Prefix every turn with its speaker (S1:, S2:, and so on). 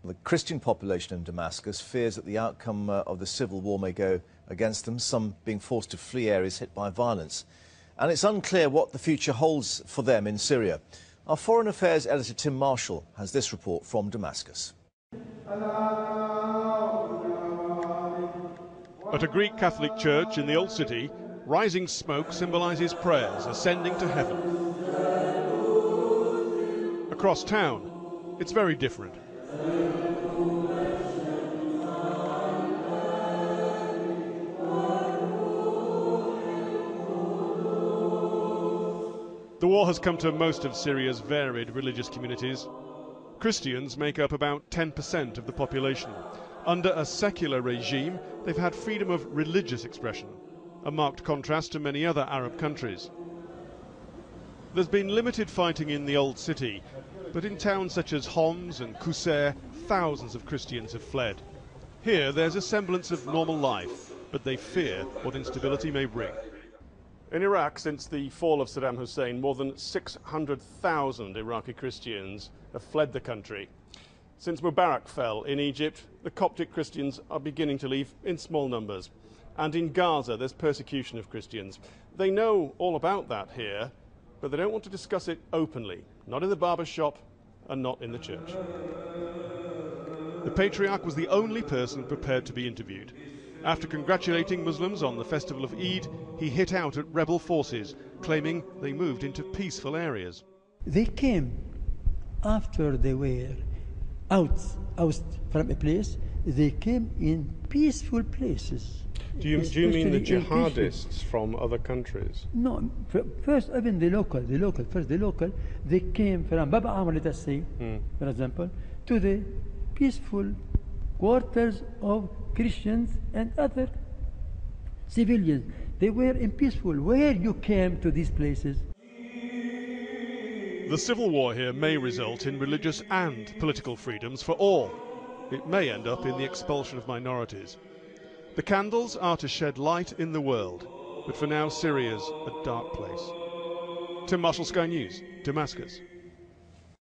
S1: The Christian population in Damascus fears that the outcome of the civil war may go against them, some being forced to flee areas hit by violence. And it's unclear what the future holds for them in Syria. Our Foreign Affairs editor Tim Marshall has this report from Damascus.
S2: At a Greek Catholic church in the Old City, rising smoke symbolises prayers ascending to heaven. Across town, it's very different. The war has come to most of Syria's varied religious communities. Christians make up about 10% of the population. Under a secular regime, they've had freedom of religious expression, a marked contrast to many other Arab countries. There's been limited fighting in the Old City, but in towns such as Homs and Qusair, thousands of Christians have fled. Here, there's a semblance of normal life, but they fear what instability may bring. In Iraq, since the fall of Saddam Hussein, more than 600,000 Iraqi Christians have fled the country. Since Mubarak fell in Egypt, the Coptic Christians are beginning to leave in small numbers. And in Gaza, there's persecution of Christians. They know all about that here, but they don't want to discuss it openly, not in the barber shop and not in the church. The Patriarch was the only person prepared to be interviewed. After congratulating Muslims on the festival of Eid, he hit out at rebel forces, claiming they moved into peaceful areas.
S3: They came after they were out from a place. They came in peaceful places.
S2: Do you mean the jihadists from other countries?
S3: No, first even the local, they came from Bab Amr, let us say, for example, to the peaceful quarters of Christians and other civilians. They were in peaceful. Where you came to these places?
S2: The civil war here may result in religious and political freedoms for all. It may end up in the expulsion of minorities. The candles are to shed light in the world, but for now Syria's a dark place. Tim Marshall, Sky News, Damascus.